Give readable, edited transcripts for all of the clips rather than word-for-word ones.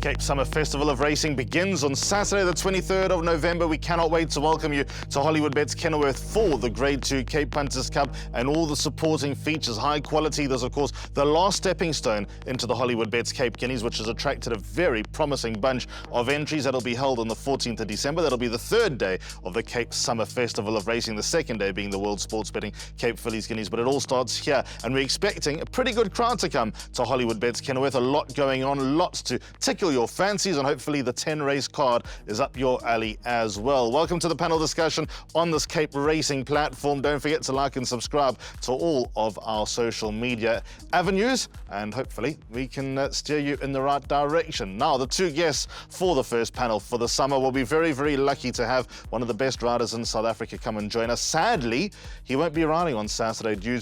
Cape Summer Festival of Racing begins on Saturday the 23rd of November. We cannot wait to welcome you to Hollywoodbets Kenilworth for the Grade 2 Cape Punters Cup and all the supporting features. High quality. There's, of course, the last stepping stone into the Hollywoodbets Cape Guineas, which has attracted a very promising bunch of entries. That'll be held on the 14th of December. That'll be the third day of the Cape Summer Festival of Racing, the second day being the World Sports Betting Cape Fillies Guineas. But it all starts here, and we're expecting a pretty good crowd to come to Hollywoodbets Kenilworth. A lot going on, lots to tickle your fancies, and hopefully the 10-race card is up your alley as well. Welcome to the panel discussion on this Cape Racing platform. Don't forget to like and subscribe to all of our social media avenues, and hopefully we can steer you in the right direction. Now, the two guests for the first panel for the summer will be very, very lucky to have one of the best riders in South Africa come and join us. Sadly, he won't be riding on Saturday due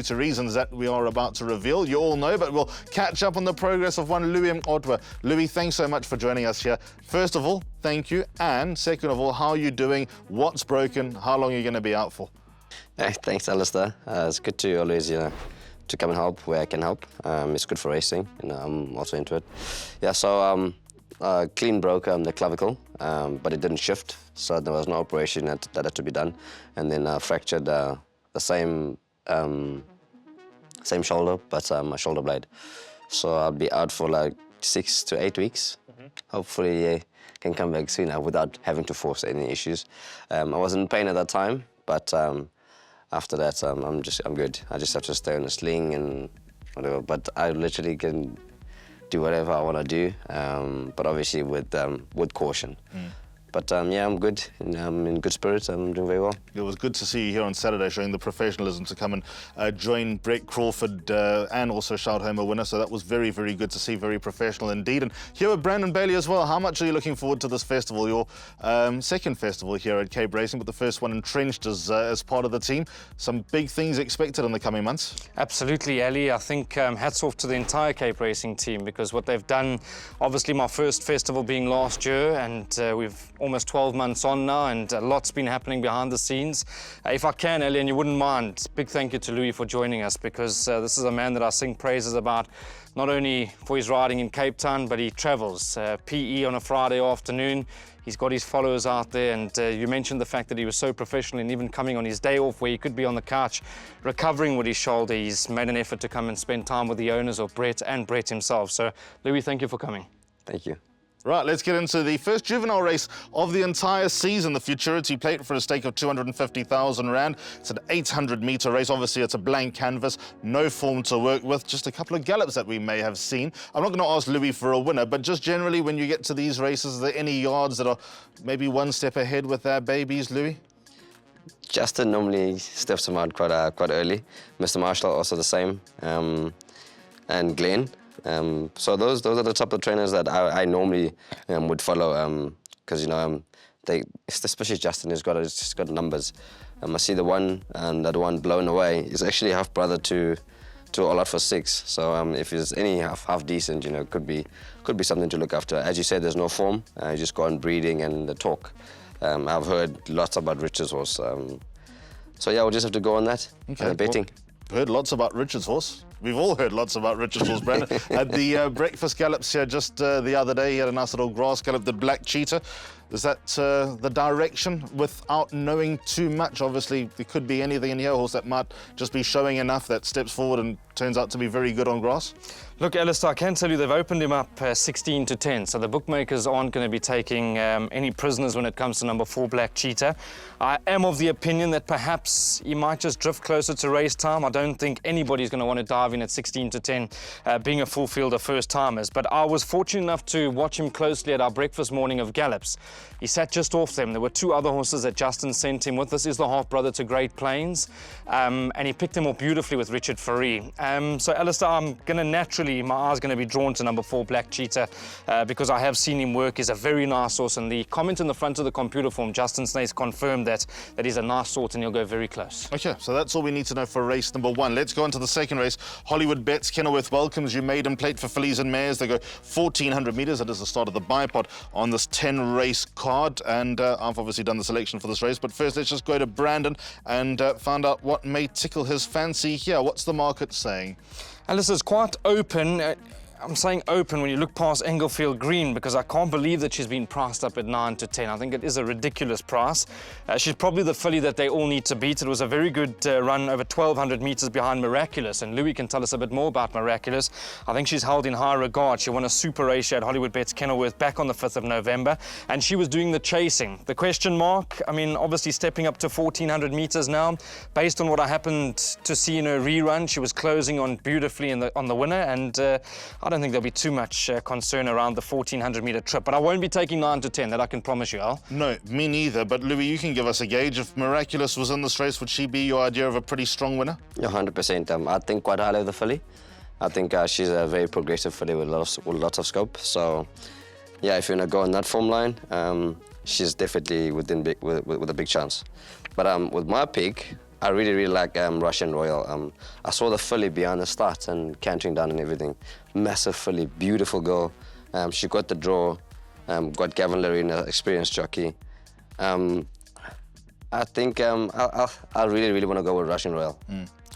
to reasons that we are about to reveal. You all know, but we'll catch up on the progress of one Luyolo Mxothwa. Louis, thanks so much for joining us here. First of all, thank you. And second of all, how are you doing? What's broken? How long are you going to be out for? Thanks, Alistair. It's good to always, to come and help where I can help. It's good for racing, I'm also into it. Yeah, so clean broke the clavicle, but it didn't shift, so there was no operation that had to be done. And then fractured the same shoulder, but my shoulder blade. So I'll be out for like 6 to 8 weeks. Hopefully can come back sooner without having to force any issues. I was in pain at that time, but after that I'm good. I just have to stay on a sling and whatever, but I literally can do whatever I want to do, but obviously with caution. But yeah, I'm good. I'm in good spirits. I'm doing very well. It was good to see you here on Saturday, showing the professionalism to come and join Brett Crawford and also shout home a winner. So that was very, very good to see. Very professional indeed. And here with Brandon Bailey as well. How much are you looking forward to this festival? Your second festival here at Cape Racing, but the first one entrenched as part of the team. Some big things expected in the coming months. Absolutely, Ali. I think hats off to the entire Cape Racing team, because what they've done, obviously my first festival being last year, and we've almost 12 months on now, and a lot's been happening behind the scenes. If I can, Ellie, and you wouldn't mind, big thank you to Louis for joining us, because this is a man that I sing praises about, not only for his riding in Cape Town, but he travels. PE on a Friday afternoon. He's got his followers out there, and you mentioned the fact that he was so professional, and even coming on his day off where he could be on the couch recovering with his shoulder, he's made an effort to come and spend time with the owners of Brett and Brett himself. So, Louis, thank you for coming. Thank you. Right, let's get into the first juvenile race of the entire season, the Futurity Plate, for a stake of 250,000 Rand. It's an 800-metre race. Obviously, it's a blank canvas, no form to work with, just a couple of gallops that we may have seen. I'm not going to ask Louis for a winner, but just generally, when you get to these races, are there any yards that are maybe one step ahead with their babies, Louis? Justin normally steps him out quite early. Mr. Marshall also the same, and Glenn. So those are the type of trainers that I normally would follow, because they, especially Justin, he's got numbers. I see the one that one blown away is actually half brother to All Out for 6. So if there's any half decent, could be something to look after. As you said, there's no form. You just go on breeding and the talk. I've heard lots about Richard's horse. So yeah, we'll just have to go on that. Okay. Betting. Heard lots about Richard's horse. We've all heard lots about Richard's horse, Brandon. At the breakfast gallops here just the other day, he had a nice little grass gallop, the Black Cheetah. Is that the direction without knowing too much? Obviously, there could be anything in here, horse that might just be showing enough that steps forward and turns out to be very good on grass. Look, Alistair, I can tell you they've opened him up 16 to 10, so the bookmakers aren't going to be taking any prisoners when it comes to number 4, Black Cheetah. I am of the opinion that perhaps he might just drift closer to race time. I don't think anybody's going to want to dive in at 16 to 10, being a full field of first-timers. But I was fortunate enough to watch him closely at our breakfast morning of gallops. He sat just off them. There were 2 other horses that Justin sent him with. This is the half-brother to Great Plains, and he picked them up beautifully with Richard Faree. So, Alistair, I'm going to naturally, my eye's going to be drawn to number 4, Black Cheetah, because I have seen him work. He's a very nice horse, and the comment in the front of the computer form, Justin Snaith confirmed that he's a nice sort and he'll go very close. Okay, so that's all we need to know for race number 1. Let's go on to the second race. Hollywoodbets Kenilworth welcomes you. Maiden Plate for fillies and mares. They go 1,400 metres. That is the start of the bipod on this 10-race card, and I've obviously done the selection for this race. But first, let's just go to Brandon and find out what may tickle his fancy here. What's the market saying? And this is quite open. I'm saying open when you look past Englefield Green, because I can't believe that she's been priced up at 9 to 10. I think it is a ridiculous price. She's probably the filly that they all need to beat. It was a very good run over 1,200 metres behind Miraculous, and Louis can tell us a bit more about Miraculous. I think she's held in high regard. She won a super race at Hollywoodbets Kenilworth back on the 5th of November, and she was doing the chasing. The question mark, I mean, obviously stepping up to 1,400 metres now. Based on what I happened to see in her rerun, she was closing on beautifully on the winner, and I don't think there'll be too much concern around the 1,400 metre trip, but I won't be taking 9 to 10, that I can promise you, Al. No, me neither, but Louis, you can give us a gauge. If Miraculous was in this race, would she be your idea of a pretty strong winner? Yeah, 100%. I think quite highly of the filly. I think she's a very progressive filly with lots of scope. So, yeah, if you're going to go on that form line, she's definitely with a big chance. But with my pick, I really like Russian Royal. I saw the filly behind the start and cantering down and everything. Massive filly, beautiful girl. She got the draw, got Gavin Larina, experienced jockey. I think I really want to go with Russian Royal.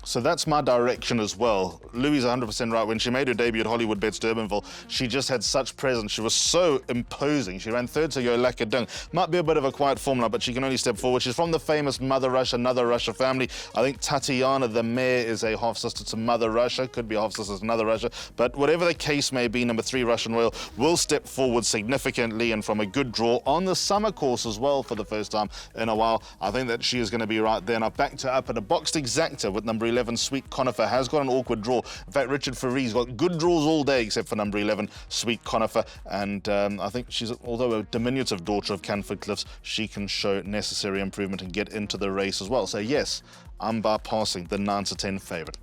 So that's my direction as well. Louis is 100% right. When she made her debut at Hollywoodbets Durbanville, she just had such presence. She was so imposing. She ran third to Yo Laka Dung. Might be a bit of a quiet formula, but she can only step forward. She's from the famous Mother Russia, Another Russia family. I think Tatiana, the mare, is a half-sister to Mother Russia. Could be a half-sister to Another Russia. But whatever the case may be, number 3, Russian Royal, will step forward significantly and from a good draw on the summer course as well for the first time in a while. I think that she is going to be right there. And I've backed her up at a boxed exacta with number 11, Sweet Conifer. Has got an awkward draw. In fact, Richard Ferree's got good draws all day except for number 11, Sweet Conifer. And I think she's, although a diminutive daughter of Canford Cliffs, she can show necessary improvement and get into the race as well. So yes, I'm bypassing the 9 to 10 favourite.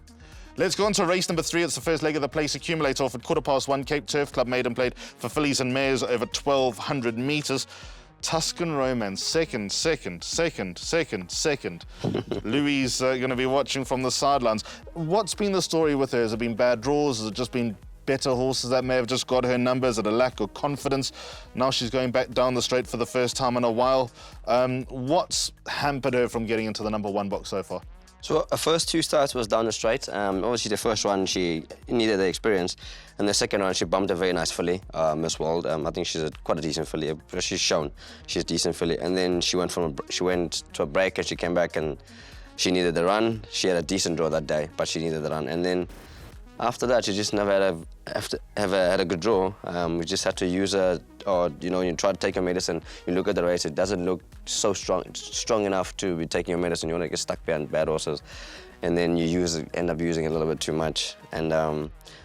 Let's go on to race number 3. It's the first leg of the place accumulator off at 1:15. Cape Turf Club Maiden played for fillies and mares over 1,200 metres. Tuscan Romance, second. Louis going to be watching from the sidelines. What's been the story with her? Has it been bad draws? Has it just been better horses that may have just got her numbers? At a lack of confidence? Now she's going back down the straight for the first time in a while. What's hampered her from getting into the number 1 box so far? So her first 2 starts was down the straight. Obviously the first one she needed the experience, and the second one she bumped a very nice filly, Miss World. I think she's quite a decent filly. She's shown she's a decent filly. And then she went to a break and she came back and she needed the run. She had a decent draw that day, but she needed the run. And then after that, she just never had a good draw. We just had to use her, or when you try to take your medicine, you look at the race, it doesn't look so strong enough to be taking your medicine. You want to get stuck behind bad horses, and then you end up using it a little bit too much. And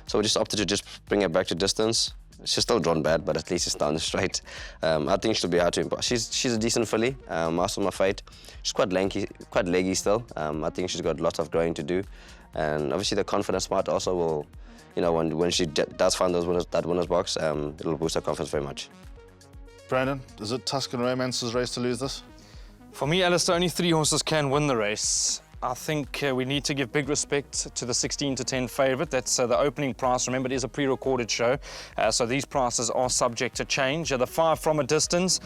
so we just opted to just bring her back to distance. She's still drawn bad, but at least it's down the straight. I think she'll be hard to impress. She's a decent filly, Master of My Fate. She's quite lanky, quite leggy still. I think she's got lots of growing to do. And obviously the confidence part also will, when she does find that winner's box, it'll boost her confidence very much. Brandon, is it Tuscan Romance's race to lose this? For me, Alistair, only 3 horses can win the race. I think we need to give big respect to the 16 to 10 favourite. That's the opening price. Remember, it is a pre-recorded show, so these prices are subject to change. The 5 from a distance,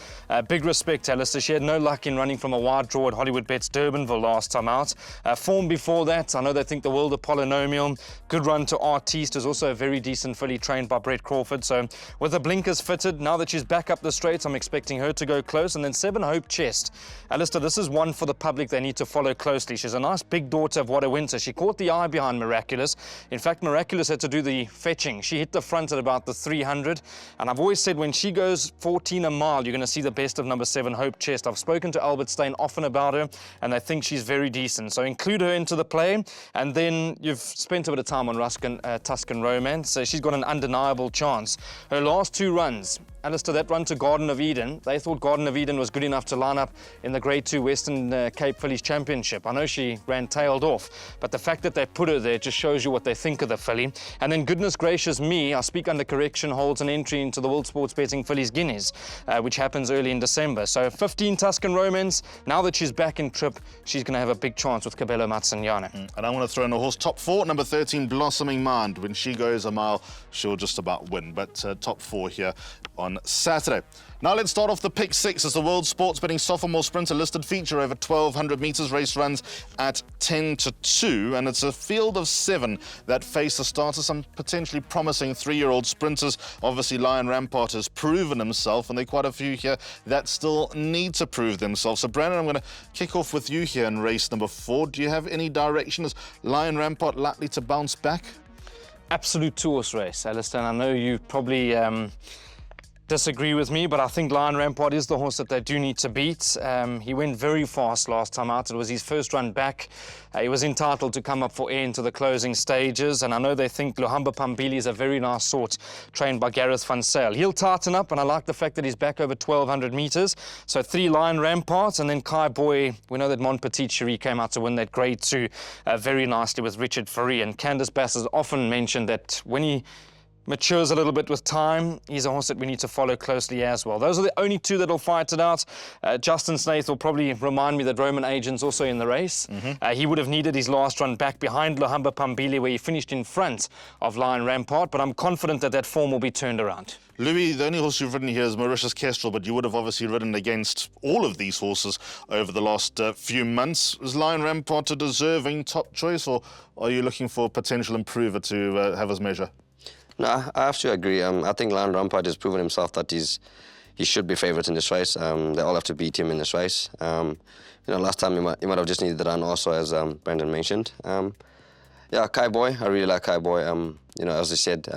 big respect, Alistair. She had no luck in running from a wide draw at Hollywoodbets Durbanville last time out. Form before that, I know they think the world of Polynomial. Good run to Artiste, is also a very decent filly trained by Brett Crawford. So with the blinkers fitted, now that she's back up the straights, I'm expecting her to go close. And then 7 Hope Chest. Alistair, this is one for the public they need to follow closely. She's a nice big daughter of What a Winter. She caught the eye behind Miraculous. In fact, Miraculous had to do the fetching. She hit the front at about the 300. And I've always said when she goes 14 a mile, you're going to see the best of number 7, Hope Chest. I've spoken to Albert Steyn often about her, and they think she's very decent. So include her into the play. And then you've spent a bit of time on Tuscan Romance. So she's got an undeniable chance. Her last 2 runs, Alistair, that run to Garden of Eden, they thought Garden of Eden was good enough to line up in the Grade 2 Western Cape Fillies Championship. I know she ran tailed off, but the fact that they put her there just shows you what they think of the filly. And then Goodness Gracious Me, I speak under correction, holds an entry into the World Sports Betting Fillies Guineas, which happens early in December. So 15 Tuscan Romance, now that she's back in trip, she's going to have a big chance with Cabello Matsanyana. And I want to throw in a horse, top 4, number 13, Blossoming Mind. When she goes a mile, she'll just about win. But top 4 here on Saturday. Now let's start off the pick six as the World Sports Betting Sophomore Sprinter listed feature over 1,200 metres. Race runs at 10-2, and it's a field of 7 that face the starters, some potentially promising 3-year-old sprinters. Obviously, Lion Rampart has proven himself, and there are quite a few here that still need to prove themselves. So, Brandon, I'm going to kick off with you here in race number 4. Do you have any direction? Is Lion Rampart likely to bounce back? Absolute two-horse race, Alistair. I know you probably disagree with me, but I think Lion Rampart is the horse that they do need to beat. He went very fast last time out. It was his first run back. He was entitled to come up for air into the closing stages, and I know they think Luhamba Pambili is a very nice sort, trained by Gareth van Zyl. He'll tighten up, and I like the fact that he's back over 1,200 metres. So 3 Lion Rampart, and then Kai Boy. We know that Mon Petit Cherie came out to win that grade 2 very nicely with Richard Fourie, and Candice Bass has often mentioned that when he matures a little bit with time, he's a horse that we need to follow closely as well. Those are the only 2 that'll fight it out. Justin Snaith will probably remind me that Roman Agent's also in the race. He would have needed his last run back behind Luhamba Pambili, where he finished in front of Lion Rampart, but I'm confident that that form will be turned around. Louis, the only horse you've ridden here is Mauritius Kestrel, but you would have obviously ridden against all of these horses over the last few months. Is Lion Rampart a deserving top choice, or are you looking for a potential improver to have his measure? No, I have to agree. I think Lion Rampart has proven himself that he should be favourite in this race. They all have to beat him in this race. Last time he might have just needed the run also, as Brendan mentioned. Kai Boy, I really like Kai Boy. As I said,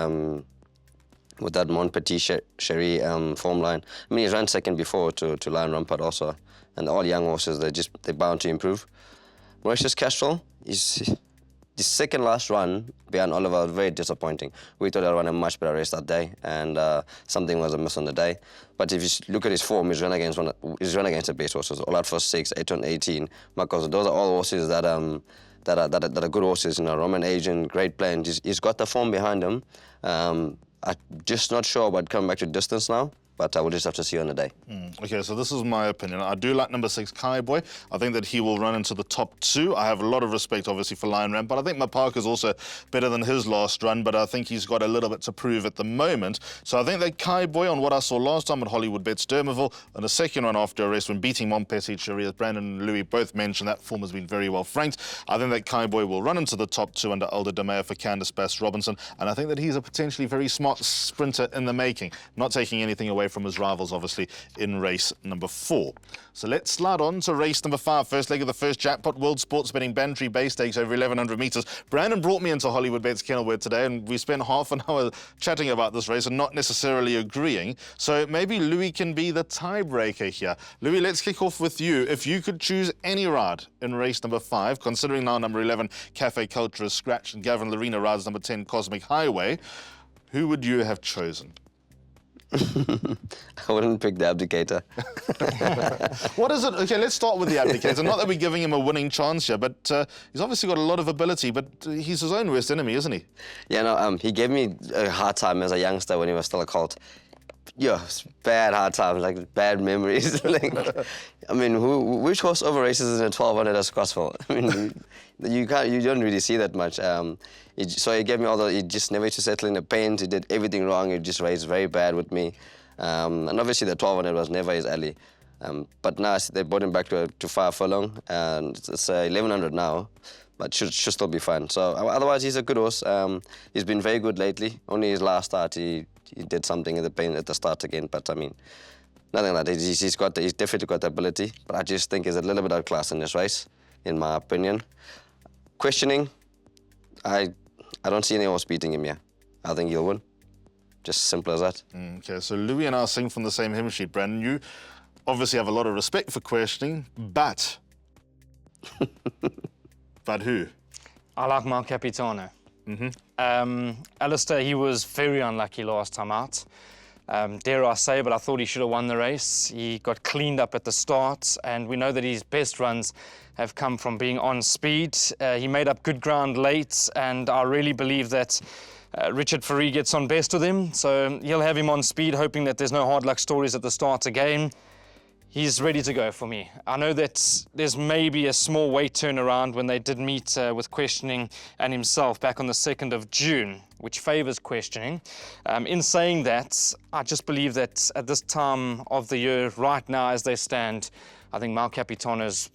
with that Mon Petit Cherie form line. I mean, he's ran second before to Lion Rampart also, and all young horses, they're bound to improve. Mauritius Kestrel, the second last run behind Oliver was very disappointing. We thought he'd run a much better race that day, and something was amiss on the day. But if you look at his form, he's run against the best horses. All Out for 6, 8 on 18. Because those are all horses that are good horses. Roman Agent, Great Plan. He's got the form behind him. I'm just not sure about coming back to distance now, but I will just have to see on the day. Okay, so this is my opinion. I do like number 6, Kai Boy. I think that he will run into the top 2. I have a lot of respect, obviously, for Lion Rampart. I think Mapaka is also better than his last run, but I think he's got a little bit to prove at the moment. So I think that Kai Boy, on what I saw last time at Hollywoodbets Durbanville, and the second run after a race when beating Mon Petit Cherie, as Brandon and Louis both mentioned, that form has been very well franked. I think that Kai Boy will run into the top 2 under Alder Demea for Candice Bass Robinson, and I think that he's a potentially very smart sprinter in the making, not taking anything away from his rivals, obviously, in race number 4. So let's slide on to race number 5. First leg of the first jackpot, World Sports Betting Bantry Bay Stakes over 1,100 metres. Brandon brought me into Hollywoodbets Kenilworth today, and we spent half an hour chatting about this race and not necessarily agreeing. So maybe Louis can be the tiebreaker here. Louis, let's kick off with you. If you could choose any ride in race number 5, considering now number 11, Cafe Culture is scratched, and Gavin Lorena rides number 10, Cosmic Highway, who would you have chosen? I wouldn't pick the Abdicator. What is it? Okay, let's start with the Abdicator. Not that we're giving him a winning chance here, but he's obviously got a lot of ability, but he's his own worst enemy, isn't he? Yeah, no, he gave me a hard time as a youngster when he was still a colt. Yeah, bad hard times, like bad memories. I mean, which horse over races in a 1,200 at Scottsville? I mean, you don't really see that much. So he gave me he just never used to settle in the paint. He did everything wrong. He just raced very bad with me. And obviously the 1,200 was never his alley. But now they brought him back to 5 furlong, and it's 1,100 now, but should still be fine. So otherwise, he's a good horse. He's been very good lately. Only his last start, he did something in the paint at the start again. But I mean, nothing like that. He's definitely got the ability, but I just think he's a little bit outclassed in this race, in my opinion. Questioning, I don't see any horse beating him here. I think he'll win. Just simple as that. Okay, so Louis and I sing from the same hymn sheet, Brandon. You obviously have a lot of respect for questioning, but... But who? I like Mal Capitano. Alistair, he was very unlucky last time out. Dare I say, but I thought he should have won the race. He got cleaned up at the start, and we know that his best runs have come from being on speed. He made up good ground late, and I really believe that Richard Fourie gets on best with him, so he'll have him on speed, hoping that there's no hard luck stories at the start again. he's ready to go for me. I know that there's maybe a small weight turnaround when they did meet with questioning and himself back on the 2nd of June, which favours questioning. In saying that, I just believe that at this time of the year, right now as they stand, I think Mal Capitano's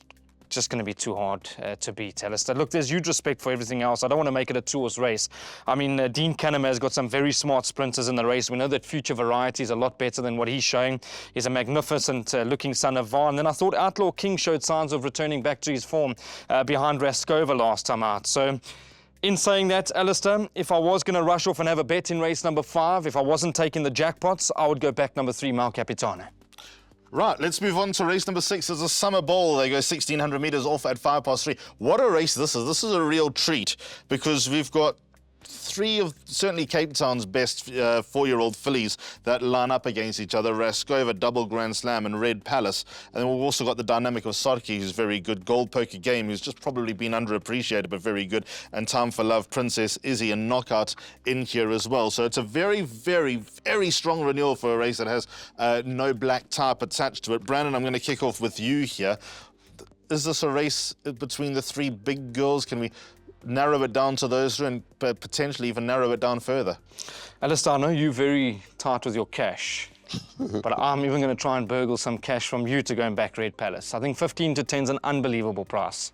just going to be too hard to beat, Alistair. Look, there's huge respect for everything else. I don't want to make it a two-horse race. I mean, Dean Canham has got some very smart sprinters in the race. We know that Future Variety is a lot better than what he's showing. He's a magnificent looking son of Var. And then I thought Outlaw King showed signs of returning back to his form behind Raskova last time out. So in saying that, Alistair, if I was going to rush off and have a bet in race number 5, if I wasn't taking the jackpots, I would go back number 3, Mal Capitano. Right, let's move on to race number 6. It's a summer bowl. They go 1,600 metres off at 3:05. What a race this is. This is a real treat because we've got 3 of certainly Cape Town's best 4-year-old fillies that line up against each other. Raskova, Double Grand Slam and Red Palace. And then we've also got the dynamic of Sarki, who's very good. Gold Poker Game, who's just probably been underappreciated, but very good. And Time for Love, Princess Izzy and Knockout in here as well. So it's a very, very, very strong renewal for a race that has no black type attached to it. Brandon, I'm going to kick off with you here. Is this a race between the 3 big girls? Can we narrow it down to those 3 and potentially even narrow it down further? Alistair, I know you're very tight with your cash, but I'm even going to try and burgle some cash from you to go and back Red Palace. I think 15 to 10 is an unbelievable price.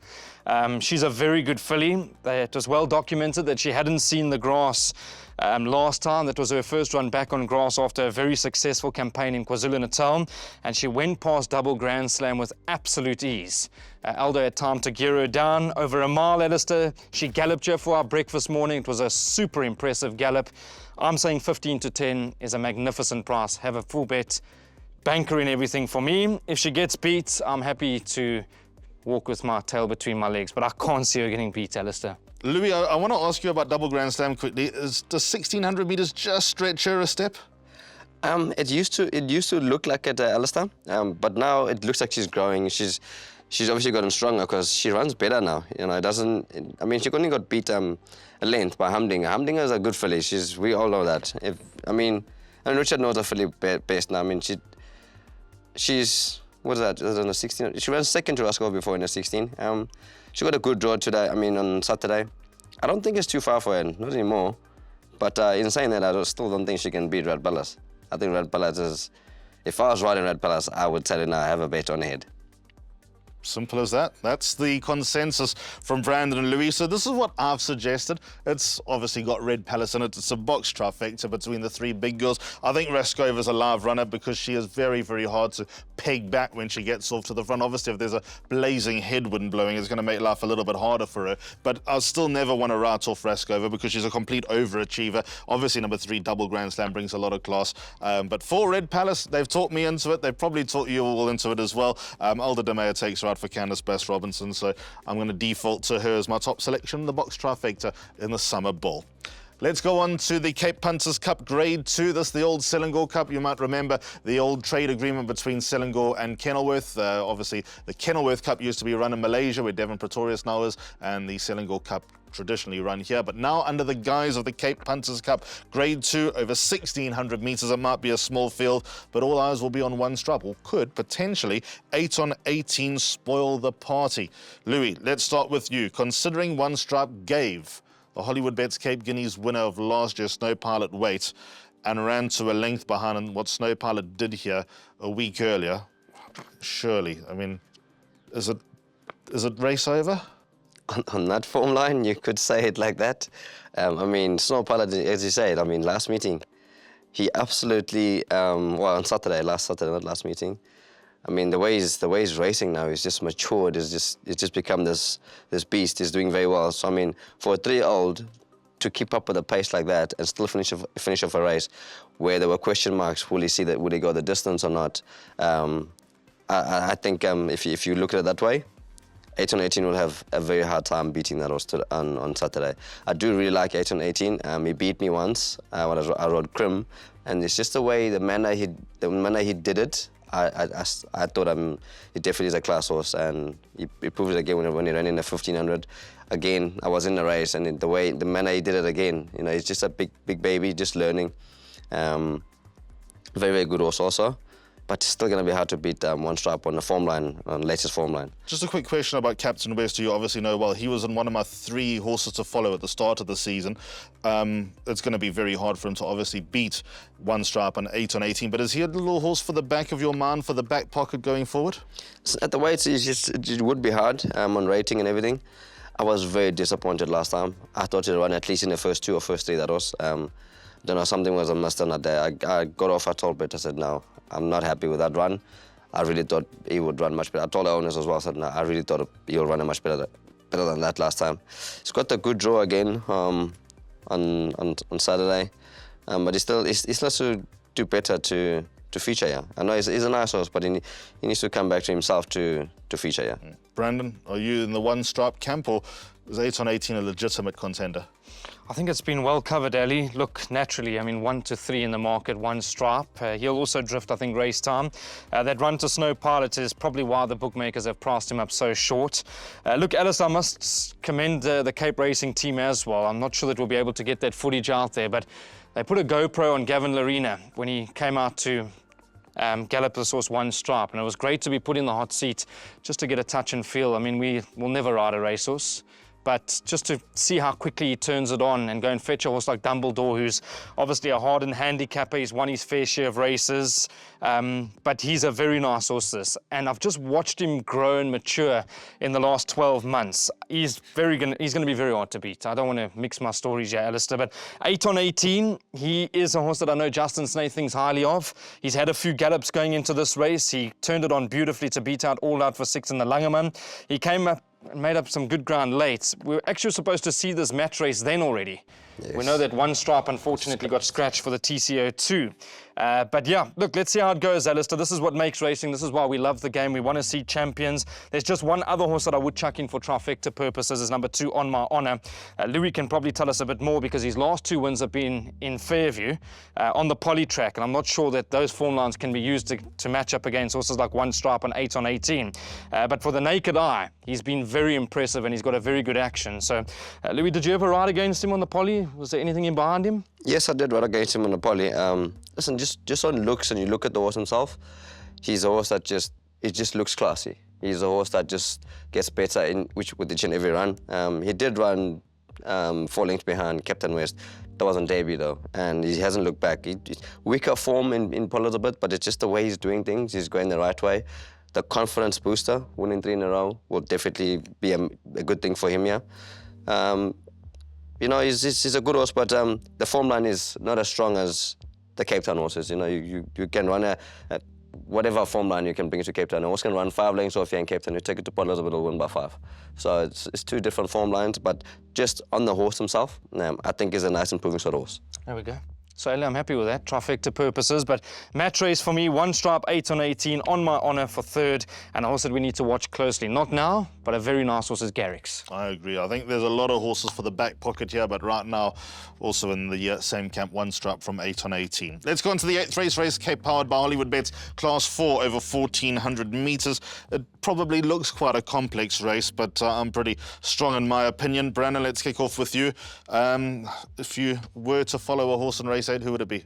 She's a very good filly. It was well documented that she hadn't seen the grass last time. That was her first run back on grass after a very successful campaign in KwaZulu-Natal, and she went past Double Grand Slam with absolute ease. Aldo had time to gear her down over a mile, Alistair. She galloped here for our breakfast morning. It was a super impressive gallop. I'm saying 15 to 10 is a magnificent price. Have a full bet, banker in everything for me. If she gets beat, I'm happy to walk with my tail between my legs, but I can't see her getting beat, Alistair. Louis, I want to ask you about Double Grand Slam quickly. Does 1,600 metres just stretch her a step? It used to look like it, Alistair, but now it looks like she's growing. She's obviously gotten stronger because she runs better now. You know, it doesn't. I mean, she only got beat a length by Humdinger. Humdinger is a good filly. We all know that. And Richard knows the filly best now. I mean, she's what is that? Is it on a 16? She ran second to Raskova before in a 16. She got a good draw today. I mean, on Saturday. I don't think it's too far for her, not anymore. But in saying that, I still don't think she can beat Red Palace. I think Red Palace is. If I was riding Red Palace, I would tell you now, have a bet on ahead. Simple as that. That's the consensus from Brandon and Louis. So this is what I've suggested. It's obviously got Red Palace in it. It's a box trifecta between the 3 big girls. I think Raskova's a live runner because she is very, very hard to peg back when she gets off to the front. Obviously, if there's a blazing headwind blowing, it's going to make life a little bit harder for her. But I'll still never want to write off Raskova because she's a complete overachiever. Obviously, number 3, Double Grand Slam, brings a lot of class. But for Red Palace, they've taught me into it. They've probably taught you all into it as well. Alda De Meyer takes her out for Candice Bass Robinson, so I'm going to default to her as my top selection, the box trifecta in the Summer Bowl. Let's go on to the Cape Punters Cup Grade 2. This is the old Selangor Cup. You might remember the old trade agreement between Selangor and Kenilworth. Obviously, the Kenilworth Cup used to be run in Malaysia, where Devon Pretorius now is, and the Selangor Cup traditionally run here. But now under the guise of the Cape Punters Cup Grade 2, over 1,600 metres. It might be a small field, but all eyes will be on one stripe, or could potentially 8 on 18 spoil the party. Louis, let's start with you. Considering one stripe gave the Hollywoodbets Cape Guineas winner of last year, Snow Pilot, weight and ran to a length behind what Snow Pilot did here a week earlier, surely, I mean, is it race over? On that form line, you could say it like that. I mean, Snow Pilot, as you said, I mean, last meeting, he absolutely, on Saturday, not last meeting. I mean, the way he's racing now, he's just matured. It's just become this beast. He's doing very well. So I mean, for a 3-year-old to keep up with a pace like that and still finish off a race where there were question marks, will he go the distance or not? I think if you look at it that way, 8 on 18 will have a very hard time beating that horse on Saturday. I do really like 8 on 18. He beat me once when I rode Crim, and it's just the manner he did it. I thought he definitely is a class horse, and he proved it again when he ran in the 1500. Again, I was in the race, and the manner he did it again, you know, he's just a big baby, just learning. Very, very good horse also. but it's still going to be hard to beat One Stripe on the form line, on the latest form line. Just a quick question about Captain West, who you obviously know well. He was in one of my 3 horses to follow at the start of the season. It's going to be very hard for him to obviously beat One Stripe on 8 on 18, but is he a little horse for the back of your mind, for the back pocket going forward? So at the weights, it would be hard on rating and everything. I was very disappointed last time. I thought he'd run at least in the first 2 or first 3, that was. Don't know, something was amiss on that day. I got off, I told Bet, I said, no, I'm not happy with that run. I really thought he would run much better. I told the owners as well, I said, no, I really thought he'll run much better than that last time. He's got a good draw again on Saturday, but he still has to do better to feature, yeah. I know he's a nice horse, but he needs to come back to himself to feature, yeah. Brandon, are you in the One Stripe camp, or is 8 on 18 a legitimate contender? I think it's been well covered, Ali. Look, naturally, I mean, 1 to 3 in the market, One Stripe. He'll also drift, I think, race time. That run to Snow Pilot is probably why the bookmakers have priced him up so short. Look, Alice, I must commend the Cape Racing team as well. I'm not sure that we'll be able to get that footage out there, but they put a GoPro on Gavin Larena when he came out to Gallop the Source One Stripe, and it was great to be put in the hot seat just to get a touch and feel. I mean, we will never ride a racehorse, but just to see how quickly he turns it on and go and fetch a horse like Dumbledore, who's obviously a hardened handicapper. He's won his fair share of races, but he's a very nice horse, this. And I've just watched him grow and mature in the last 12 months. He's going to be very hard to beat. I don't want to mix my stories here, Alistair, but 8 on 18, he is a horse that I know Justin Snay thinks highly of. He's had a few gallops going into this race. He turned it on beautifully to beat out All Out for 6 in the Langerman. He came up and made up some good ground late. We were actually supposed to see this match race then already. Yes. We know that One Stripe unfortunately got scratched for the TCO2. But yeah, look, let's see how it goes, Alistair. This is what makes racing. This is why we love the game. We want to see champions. There's just one other horse that I would chuck in for trifecta purposes is number 2, On My Honor. Louis can probably tell us a bit more because his last 2 wins have been in Fairview on the poly track, and I'm not sure that those form lines can be used to match up against horses like One Stripe and 8 on 18. But for the naked eye, he's been very impressive and he's got a very good action. So, Louis, did you ever ride against him on the poly? Was there anything in behind him? Yes, I did ride against him on the poly. Listen, just on looks, and you look at the horse himself, he's a horse that just looks classy. He's a horse that just gets better with each and every run. He did run 4 lengths behind Captain West. That was on debut though, and he hasn't looked back. Weaker form in Paul a little bit, but it's just the way he's doing things. He's going the right way. The confidence booster, winning 3 in a row, will definitely be a good thing for him, yeah. You know, he's a good horse, but the form line is not as strong as the Cape Town horses. You know, you can run whatever form line you can bring it to Cape Town. A horse can run 5 lengths off here in Cape Town. You take it to Port Elizabeth, it'll win by 5. So it's 2 different form lines, but just on the horse himself, I think is a nice improving sort of horse. There we go. So, I'm happy with that, trifecta purposes. But match race for me, One Stripe, 8 on 18, On My Honor for 3rd. And a horse that we need to watch closely. Not now, but a very nice horse is Garrick's. I agree. I think there's a lot of horses for the back pocket here, but right now, also in the same camp, One Stripe from 8 on 18. Let's go on to the 8th race, Cape powered by Hollywoodbets, Class 4 over 1,400 metres. It probably looks quite a complex race, but I'm pretty strong in my opinion. Brandon, let's kick off with you. If you were to follow a horse in race 8, who would it be?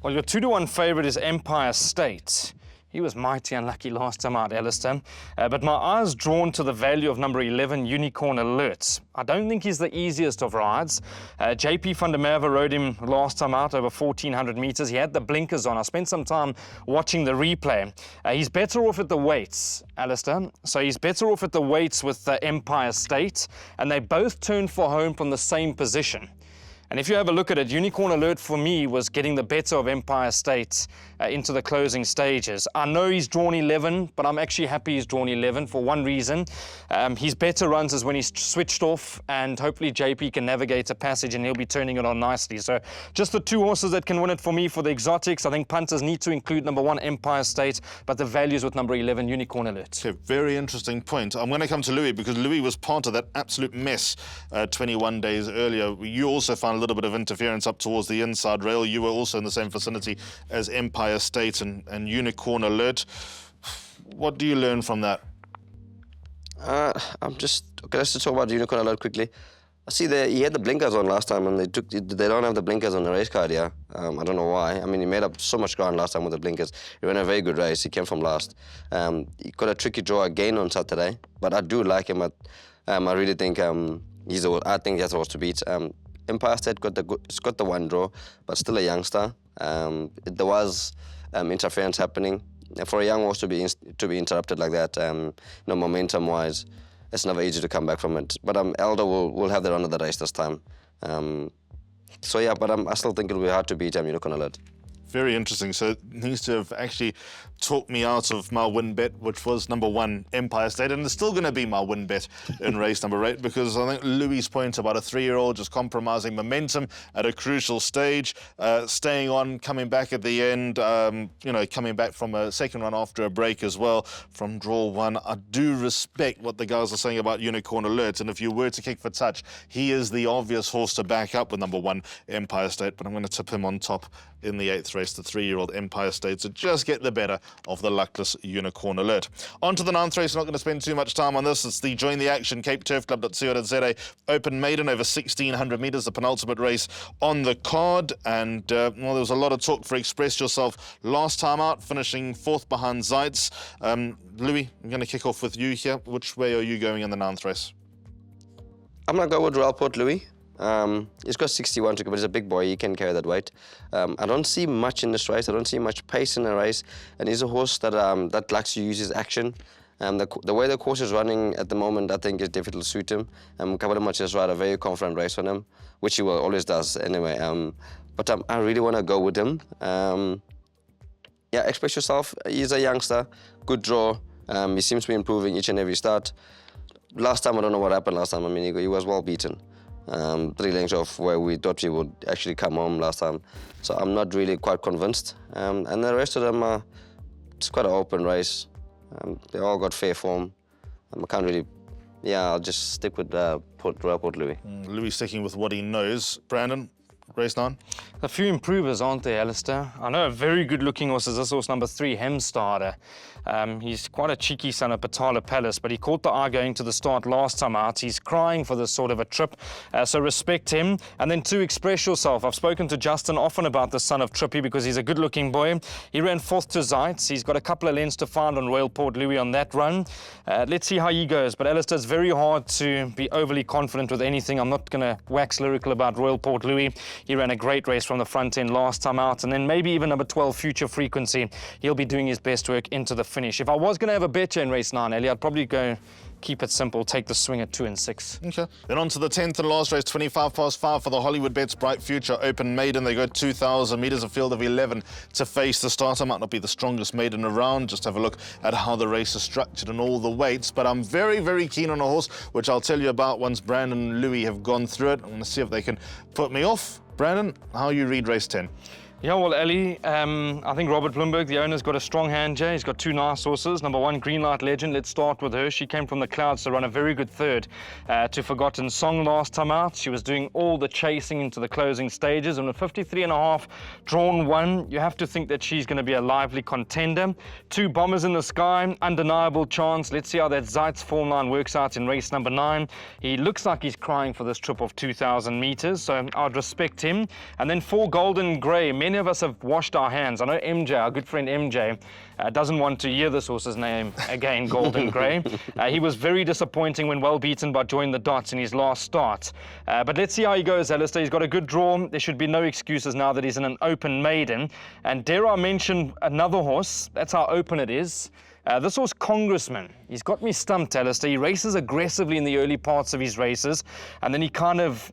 Well, your 2-to-1 favourite is Empire State. He was mighty unlucky last time out, Alistair. But my eye's drawn to the value of number 11, Unicorn Alert. I don't think he's the easiest of rides. JP van der Merwe rode him last time out over 1,400 metres. He had the blinkers on. I spent some time watching the replay. He's better off at the weights, Alistair. So he's better off at the weights with Empire State. And they both turned for home from the same position. And if you have a look at it, Unicorn Alert for me was getting the better of Empire State into the closing stages. I know he's drawn 11, but I'm actually happy he's drawn 11 for one reason. His better runs is when he's switched off, and hopefully JP can navigate a passage and he'll be turning it on nicely. So just the 2 horses that can win it for me for the exotics. I think punters need to include number 1, Empire State, but the values with number 11, Unicorn Alert. Okay, very interesting point. I'm going to come to Louis because Louis was part of that absolute mess 21 days earlier. You also found a little bit of interference up towards the inside rail. You were also in the same vicinity as Empire State and Unicorn Alert. What do you learn from that? Let's just talk about Unicorn Alert quickly. See, he had the blinkers on last time, and they don't have the blinkers on the race card here. I don't know why. I mean, he made up so much ground last time with the blinkers. He ran a very good race. He came from last. He got a tricky draw again on Saturday, but I do like him. I really think he's the horse to beat. Empire State got the one draw, but still a youngster. There was interference happening. For a young horse to be interrupted like that, momentum-wise, it's never easy to come back from it. But Elder will have the run of the race this time. So yeah, but I still think it'll be hard to beat Unicorn Alert. Very interesting. So it needs to have actually talked me out of my win bet, which was number 1, Empire State, and it's still going to be my win bet in race number 8, because I think Louis' point about a 3-year-old just compromising momentum at a crucial stage, staying on, coming back at the end, coming back from a second run after a break as well from draw 1. I do respect what the guys are saying about Unicorn Alert, and if you were to kick for touch, he is the obvious horse to back up with number 1, Empire State, but I'm going to tip him on top in the 8th race, the 3-year-old Empire State, to just get the better of the luckless Unicorn Alert. On to the 9th race. Not going to spend too much time on this. It's the Join the Action Cape Turf Club.co.za Open Maiden over 1,600 metres, the penultimate race on the card. And, there was a lot of talk for Express Yourself last time out, finishing 4th behind Zeitz. Louis, I'm going to kick off with you here. Which way are you going in the 9th race? I'm going to go with Royal Port Louis. He's got 61 to go, but he's a big boy. He can carry that weight. I don't see much in this race. I don't see much pace in the race. And he's a horse that likes to use his action. The way the course is running at the moment, I think is definitely suit him. Kabadama just ride a very confident race on him, which he always does anyway. But I really want to go with him. Express Yourself. He's a youngster. Good draw. He seems to be improving each and every start. Last time, I don't know what happened last time. I mean, he was well beaten. 3 lengths off where we thought he would actually come home last time. So I'm not really quite convinced. And the rest of them are it's quite an open race. They all got fair form. I can't really, I'll just stick with Royal Port Louis. Louis sticking with what he knows. Brandon, race 9? A few improvers, aren't there, Alistair? I know a very good-looking horse is this horse number 3, Hemstarter. He's quite a cheeky son of Patala Palace, but he caught the eye going to the start last time out. He's crying for this sort of a trip, so respect him. And then 2, Express Yourself. I've spoken to Justin often about the son of Trippy because he's a good-looking boy. He ran 4th to Zeitz. He's got a couple of lengths to find on Royal Port Louis on that run. Let's see how he goes. But Alistair, it's very hard to be overly confident with anything. I'm not going to wax lyrical about Royal Port Louis. He ran a great race from the front end last time out, and then maybe even number 12, Future Frequency. He'll be doing his best work into the finish. If I was going to have a bet in race 9, Ellie, I'd probably go keep it simple, take the swing at 2 and 6. Okay. Then on to the 10th and last race, 25 past 5 for the Hollywoodbets Bright Future Open Maiden. They go 2,000 metres, a field of 11 to face the starter. Might not be the strongest maiden around. Just have a look at how the race is structured and all the weights. But I'm very, very keen on a horse, which I'll tell you about once Brandon and Louis have gone through it. I'm going to see if they can put me off. Brandon, how you read race 10? Yeah, well, Ellie, I think Robert Bloomberg, the owner's got a strong hand, Jay. He's got 2 nice horses. Number 1, Green Light Legend. Let's start with her. She came from the clouds to run a very good 3rd to Forgotten Song last time out. She was doing all the chasing into the closing stages. And with 53.5 drawn 1, you have to think that she's going to be a lively contender. 2, Bombers in the Sky. Undeniable chance. Let's see how that Zeitz form line works out in race number 9. He looks like he's crying for this trip of 2,000 metres, so I'd respect him. And then 4, Golden Grey. Many of us have washed our hands. I know MJ, our good friend MJ, doesn't want to hear this horse's name again, Golden Grey. He was very disappointing when well beaten by Join the Dots in his last start. But let's see how he goes, Alistair. He's got a good draw. There should be no excuses now that he's in an open maiden. And dare I mention another horse? That's how open it is. This horse, Congressman, he's got me stumped, Alistair. He races aggressively in the early parts of his races, and then he kind of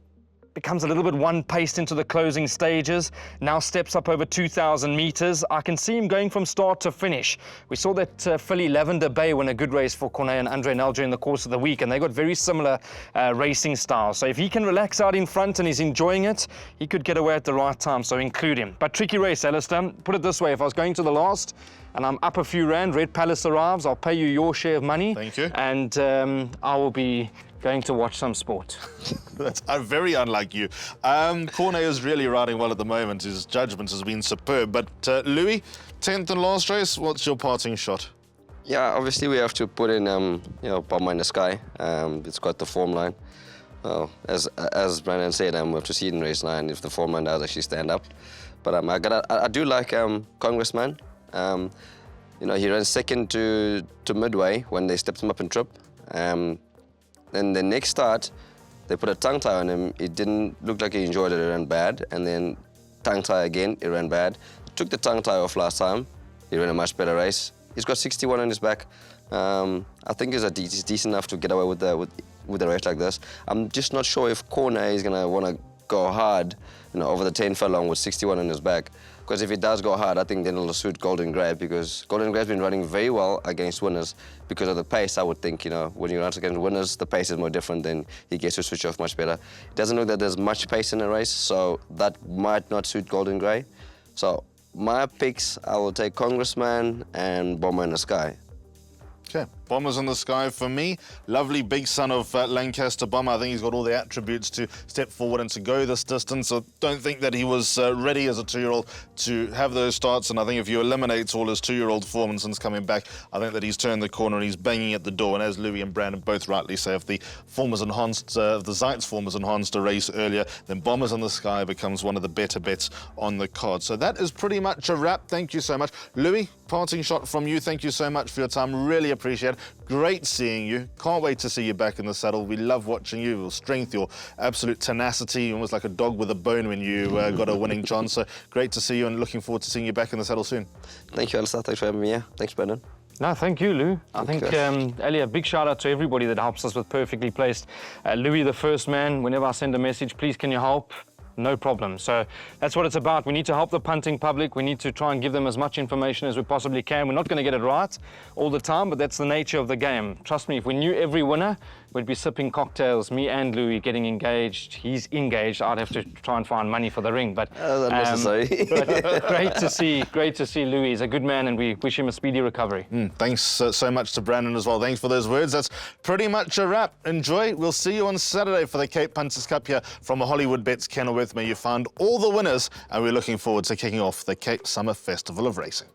becomes a little bit one-paced into the closing stages, now steps up over 2,000 metres. I can see him going from start to finish. We saw that filly Lavender Bay win a good race for Cornet and Andre Nel during the course of the week, and they got very similar racing styles. So if he can relax out in front and he's enjoying it, he could get away at the right time, so include him. But tricky race, Alistair. Put it this way, if I was going to the last and I'm up a few rand, Red Palace arrives, I'll pay you your share of money. Thank you. And I will be going to watch some sport. That's very unlike you. Cornet is really riding well at the moment. His judgment has been superb. But Louis, 10th and last race, what's your parting shot? Yeah, obviously we have to put in, Bomber in the Sky. It's got the form line. Well, as Brandon said, we have to see it in race 9 if the foreman does actually stand up. But I do like Congressman. You know, he ran second to Midway when they stepped him up in trip. Then the next start, they put a tongue tie on him. It didn't look like he enjoyed it. It ran bad. And then tongue tie again. It ran bad. Took the tongue tie off last time. He ran a much better race. He's got 61 on his back. I think he's decent enough to get away with a race like this. I'm just not sure if Corner is gonna want to go hard, you know, over the 10 furlong with 61 on his back. Because if he does go hard, I think then it'll suit Golden Grey, because Golden Grey's been running very well against winners because of the pace. I would think, you know, when you run against winners, the pace is more different, then he gets to switch off much better. It doesn't look that there's much pace in the race, so that might not suit Golden Grey. So my picks, I will take Congressman and Bomber in the Sky. Okay, Bombers in the Sky for me. Lovely big son of Lancaster Bomber. I think he's got all the attributes to step forward and to go this distance. I don't think that he was ready as a 2-year-old to have those starts. And I think if you eliminate all his 2-year-old form since coming back, I think that he's turned the corner and he's banging at the door. And as Louis and Brandon both rightly say, if the form is enhanced, the Zeitz form is enhanced a race earlier, then Bombers in the Sky becomes one of the better bets on the card. So that is pretty much a wrap. Thank you so much. Louis, parting shot from you. Thank you so much for your time. Really appreciate it. Great seeing you. Can't wait to see you back in the saddle. We love watching you. Your strength, your absolute tenacity, almost like a dog with a bone when you got a winning chance. So great to see you and looking forward to seeing you back in the saddle soon. Thank you, Alistair. Thanks for having me here. Thanks, Brandon. No, thank you, Lou. I think, Ali, a big shout out to everybody that helps us with Perfectly Placed. Louis, the first man, whenever I send a message, please can you help? No problem. So that's what it's about. We need to help the punting public. We need to try and give them as much information as we possibly can. We're not going to get it right all the time, but that's the nature of the game. Trust me, if we knew every winner, we'd be sipping cocktails, me and Louis getting engaged. He's engaged. I'd have to try and find money for the ring. But, not necessary. but great to see Louis. He's a good man, and we wish him a speedy recovery. Thanks so much to Brandon as well. Thanks for those words. That's pretty much a wrap. Enjoy. We'll see you on Saturday for the Cape Punters Cup here from Hollywoodbets Kenilworth. May you find all the winners, and we're looking forward to kicking off the Cape Summer Festival of Racing.